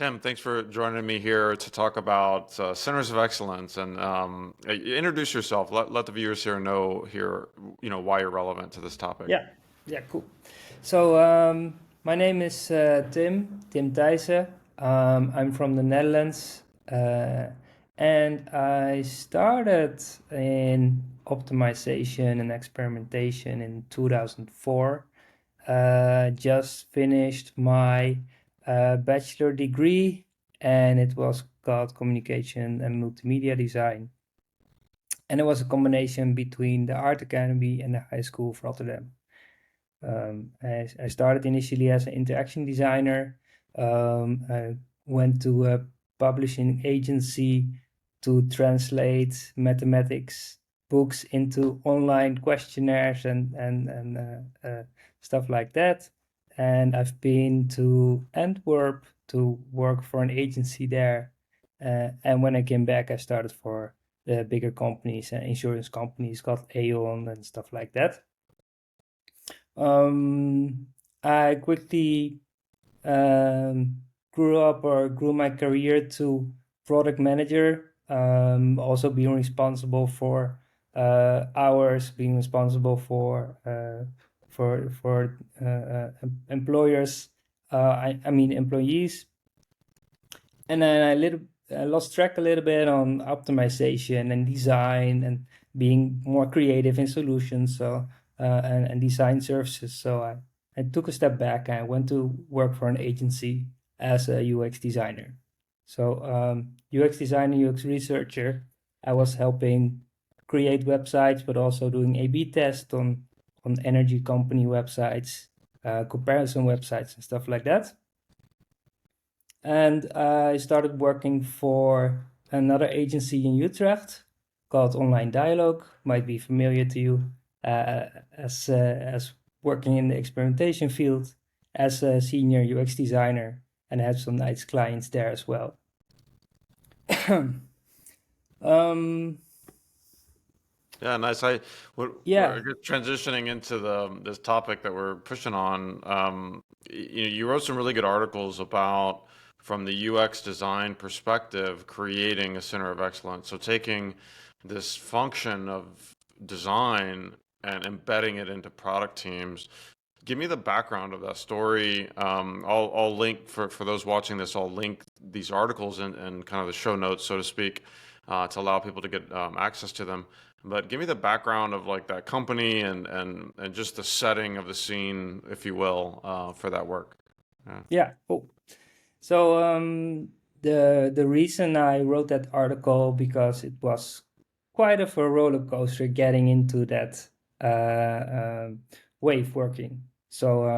Tim, thanks for joining me here to talk about centers of excellence and introduce yourself. Let the viewers here know why you're relevant to this topic. Yeah, yeah, cool. So my name is Tim Thijsse. I'm from the Netherlands, and I started in optimization and experimentation in 2004. Just finished my bachelor degree, and it was called communication and multimedia design. And it was a combination between the Art Academy and the High School of Rotterdam. I started initially as an interaction designer. I went to a publishing agency to translate mathematics books into online questionnaires and stuff like that. And I've been to Antwerp to work for an agency there. And when I came back, I started for the bigger companies and insurance companies called Aon and stuff like that. I quickly grew my career to product manager, also being responsible for hours, being responsible for employers. I mean employees, and then I lost track a little bit on optimization and design and being more creative in solutions. So and design services. So I took a step back and I went to work for an agency as a UX designer. So UX designer, UX researcher, I was helping create websites, but also doing A/B tests on energy company websites, comparison websites and stuff like that. And I started working for another agency in Utrecht called Online Dialogue, might be familiar to you, as working in the experimentation field as a senior UX designer, and I had some nice clients there as well. Yeah, nice. We're transitioning into this topic that we're pushing on. You wrote some really good articles about, from the UX design perspective, creating a center of excellence. So taking this function of design and embedding it into product teams. Give me the background of that story. I'll link for those watching this. I'll link these articles and kind of the show notes, so to speak, to allow people to get access to them. But give me the background of like that company and just the setting of the scene, if you will, for that work. Yeah, cool. So the reason I wrote that article, because it was quite of a roller coaster getting into that way of working. So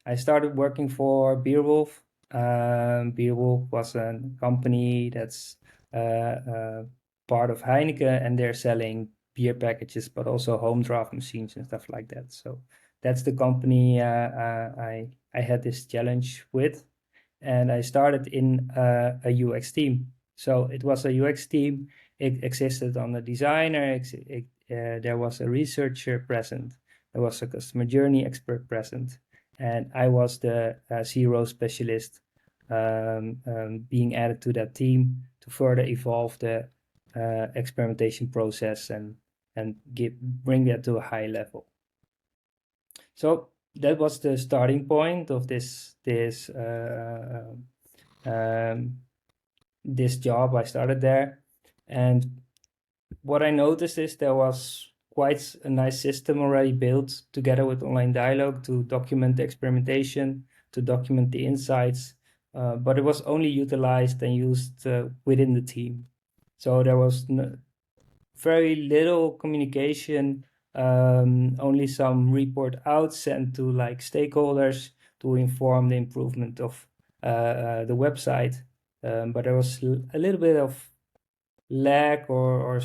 I started working for Beerwolf. Beerwolf was a company that's part of Heineken, and they're selling beer packages, but also home draft machines and stuff like that. So that's the company I had this challenge with, and I started in a UX team. So it was a UX team. It existed on the designer. There was a researcher present. There was a customer journey expert present, and I was the zero specialist being added to that team to further evolve the experimentation process and bring that to a high level. So that was the starting point of this job. I started there, and what I noticed is there was quite a nice system already built together with Online Dialogue to document the experimentation, to document the insights, but it was only utilized and used within the team. So there was very little communication, only some report out sent to like stakeholders to inform the improvement of the website. But there was a little bit of lag or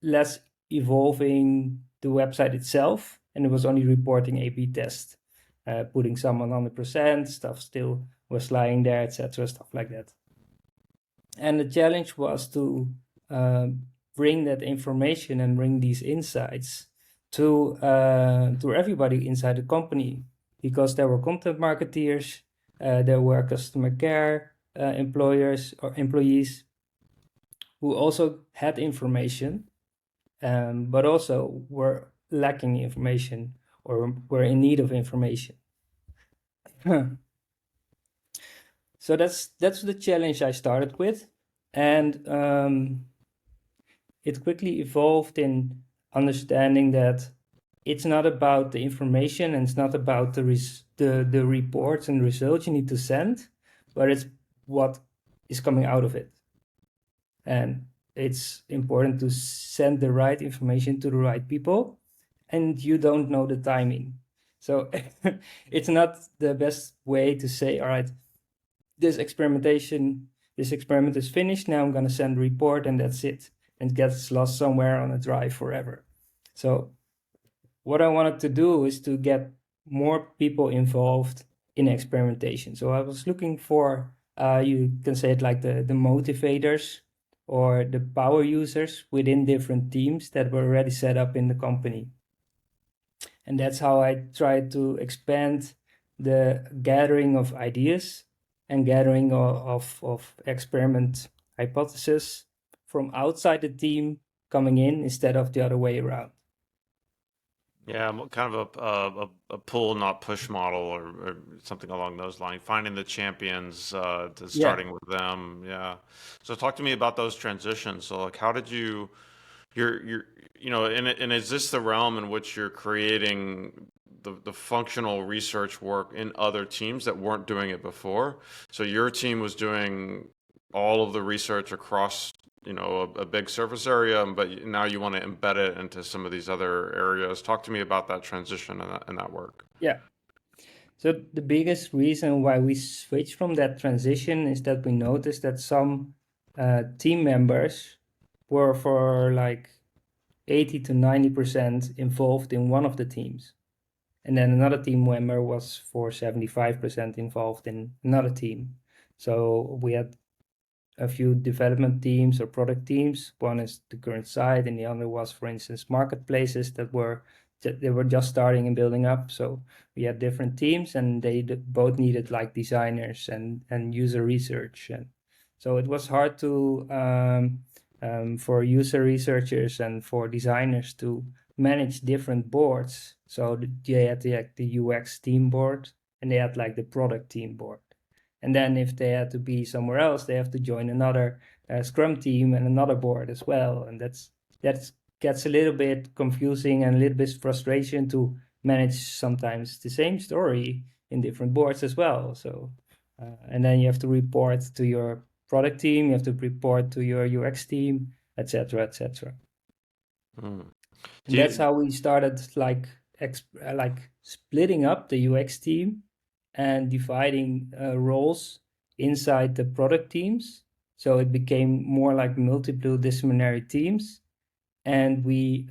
less evolving the website itself, and it was only reporting A/B tests, putting someone 100%, stuff still was lying there, etc., stuff like that. And the challenge was to bring that information and bring these insights to everybody inside the company, because there were content marketeers, There were customer care employers or employees who also had information, but also were lacking information or were in need of information. So that's the challenge I started with, and it quickly evolved in understanding that it's not about the information and it's not about the reports and results you need to send, but it's what is coming out of it. And it's important to send the right information to the right people, and you don't know the timing. So it's not the best way to say, all right, this experiment is finished. Now I'm going to send a report and that's it. And it gets lost somewhere on a drive forever. So what I wanted to do is to get more people involved in experimentation. So I was looking for, you can say it like the motivators or the power users within different teams that were already set up in the company. And that's how I tried to expand the gathering of ideas and gathering of experiment hypothesis from outside the team coming in instead of the other way around. Yeah, kind of a pull, not push model, or something along those lines. Finding the champions, to Yeah. starting with them. Yeah. So talk to me about those transitions. So like, how did you're, and is this the realm in which you're creating the functional research work in other teams that weren't doing it before? So your team was doing all of the research across, a big surface area, but now you want to embed it into some of these other areas. Talk to me about that transition and that work. Yeah. So the biggest reason why we switched from that transition is that we noticed that some team members were for like 80 to 90% involved in one of the teams. And then another team member was for 75% involved in another team. So we had a few development teams or product teams. One is the current site, and the other was, for instance, marketplaces that were just starting and building up. So we had different teams, and they both needed like designers and user research. And so it was hard to for user researchers and for designers to manage different boards. So they had the UX team board, and they had like the product team board. And then if they had to be somewhere else, they have to join another Scrum team and another board as well. And that gets a little bit confusing and a little bit frustration to manage sometimes the same story in different boards as well. So, and then you have to report to your product team, you have to report to your UX team, etc., etc. Mm. And that's how we started like splitting up the UX team and dividing roles inside the product teams. So it became more like multidisciplinary teams. And we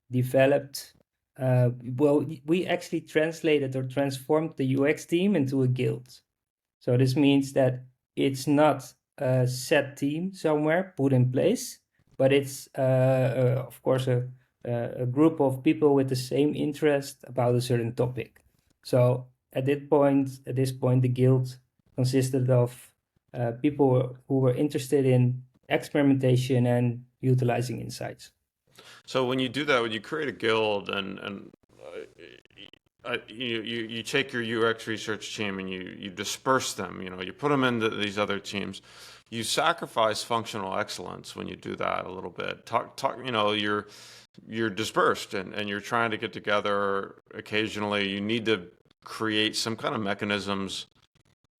developed, we actually translated or transformed the UX team into a guild. So this means that it's not a set team somewhere put in place, but it's, of course, a group of people with the same interest about a certain topic. So at this point, the guild consisted of people who were interested in experimentation and utilizing insights. So when you do that, when you create a guild and you take your UX research team and you disperse them, you put them into these other teams. You sacrifice functional excellence when you do that a little bit. You're dispersed and you're trying to get together occasionally. You need to create some kind of mechanisms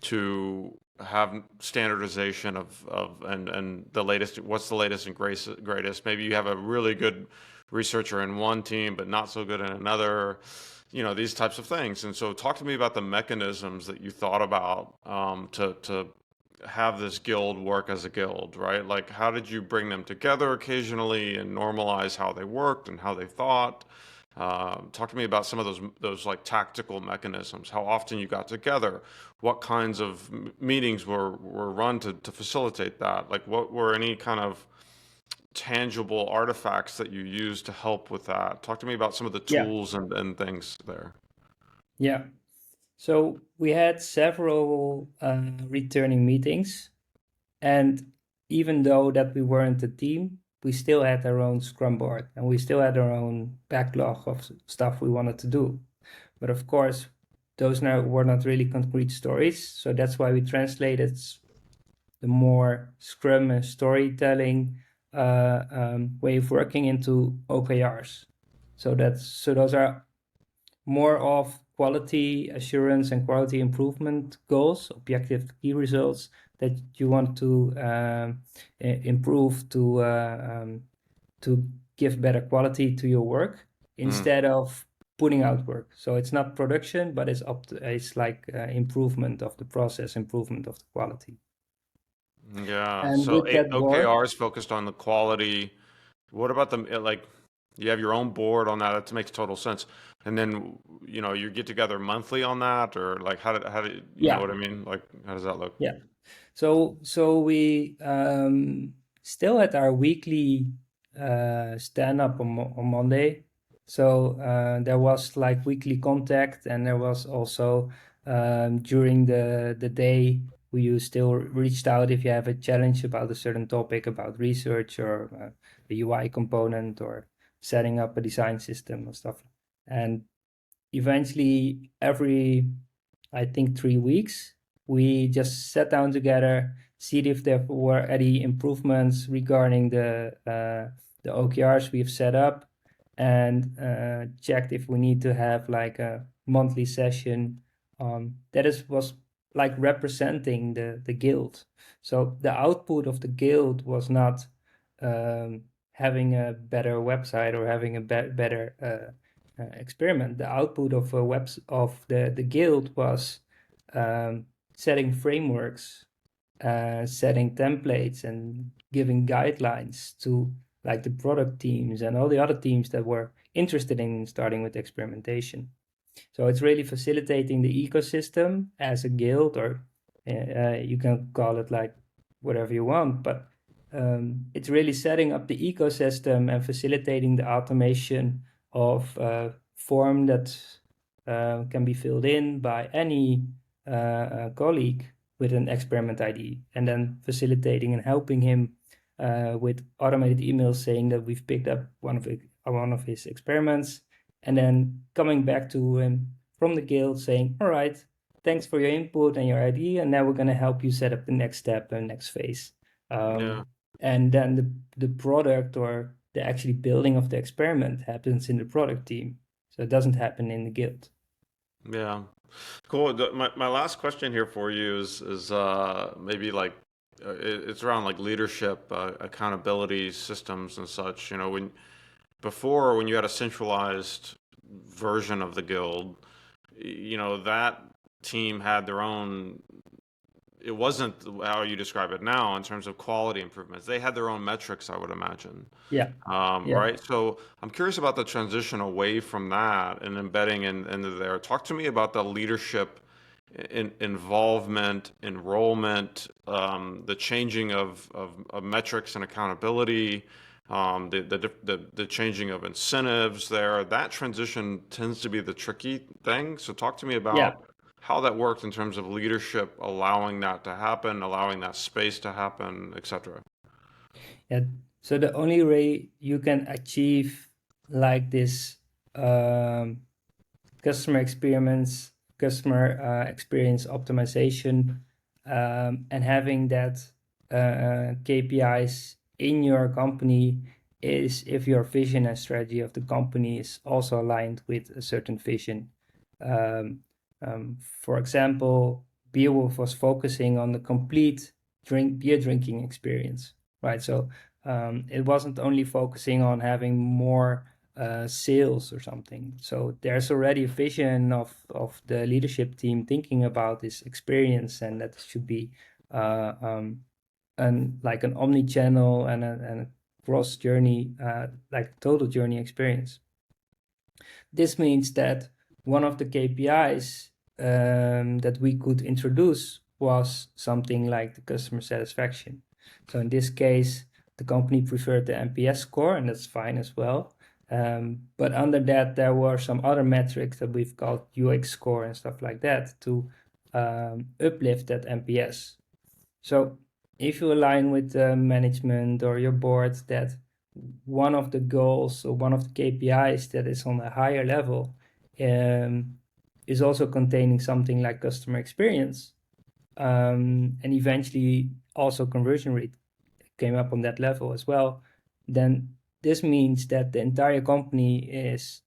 to have standardization and the latest, what's the latest and greatest. Maybe you have a really good researcher in one team, but not so good in another, these types of things. And so talk to me about the mechanisms that you thought about to have this guild work as a guild, right? Like, how did you bring them together occasionally and normalize how they worked and how they thought? Talk to me about some of those like tactical mechanisms, how often you got together, what kinds of meetings were run to facilitate that? Like, what were any kind of tangible artifacts that you used to help with that? Talk to me about some of the Yeah, tools and things there. yeah. So we had several returning meetings, and even though that we weren't a team, we still had our own Scrum board, and we still had our own backlog of stuff we wanted to do. But of course, those now were not really concrete stories, so that's why we translated the more Scrum and storytelling way of working into OKRs. So those are more of quality assurance and quality improvement goals, objective key results that you want to improve to give better quality to your work instead of putting out work. So it's not production, but it's like improvement of the process, improvement of the quality. Yeah. And So with that board, OKRs focused on the quality. What about like you have your own board on that? That makes total sense. And then you get together monthly on that, or like how do you know yeah, what I mean? Like how does that look? yeah. So we still had our weekly stand up on Monday. So there was like weekly contact, and there was also during the day we still reached out if you have a challenge about a certain topic, about research or a UI component or setting up a design system or stuff. And eventually every, I think, 3 weeks, we just sat down together, see if there were any improvements regarding the OKRs we've set up, and checked if we need to have like a monthly session was like representing the guild. So the output of the guild was not having a better website or having a better experiment. The output of the guild was setting frameworks, setting templates, and giving guidelines to like the product teams and all the other teams that were interested in starting with experimentation. So it's really facilitating the ecosystem as a guild, or you can call it like whatever you want, but it's really setting up the ecosystem and facilitating the automation of form that can be filled in by any colleague with an experiment ID, and then facilitating and helping him with automated emails saying that we've picked up one of his experiments, and then coming back to him from the guild saying, all right, thanks for your input and your idea, and now we're going to help you set up the next step and next phase. Yeah. And then the product or the actually building of the experiment happens in the product team. So it doesn't happen in the guild. Yeah. Cool. My last question here for you is maybe like it's around like leadership, accountability systems and such. When you had a centralized version of the guild, that team had their own. It wasn't how you describe it now in terms of quality improvements. They had their own metrics, I would imagine. Yeah. Yeah. Right. So I'm curious about the transition away from that and embedding into there. Talk to me about the leadership involvement, enrollment, the changing of metrics and accountability, the changing of incentives there. That transition tends to be the tricky thing. So talk to me Yeah. about how that worked in terms of leadership, allowing that to happen, allowing that space to happen, etc. Yeah. So the only way you can achieve like this customer experience optimization, and having that KPIs in your company is if your vision and strategy of the company is also aligned with a certain vision. For example, Beerwolf was focusing on the complete beer drinking experience, right? So it wasn't only focusing on having more sales or something. So there's already a vision of the leadership team thinking about this experience, and that should be like an omni-channel and a cross journey, like total journey experience. This means that one of the KPIs that we could introduce was something like the customer satisfaction. So in this case, the company preferred the NPS score, and that's fine as well. But under that, there were some other metrics that we've called UX score and stuff like that to uplift that NPS. So if you align with the management or your board that one of the goals or one of the KPIs that is on a higher level is also containing something like customer experience, and eventually also conversion rate came up on that level as well, then this means that the entire company is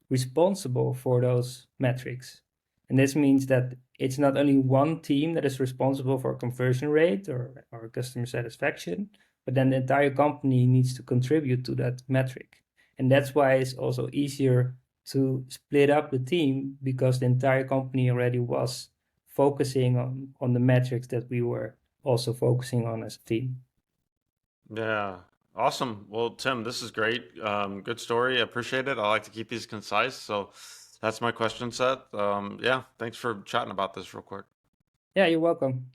responsible for those metrics. And this means that it's not only one team that is responsible for conversion rate or customer satisfaction, but then the entire company needs to contribute to that metric. And that's why it's also easier to split up the team, because the entire company already was focusing on the metrics that we were also focusing on as a team. Yeah. Awesome. Well, Tim, this is great. Good story. I appreciate it. I like to keep these concise. So that's my question set. Yeah, thanks for chatting about this real quick. Yeah, you're welcome.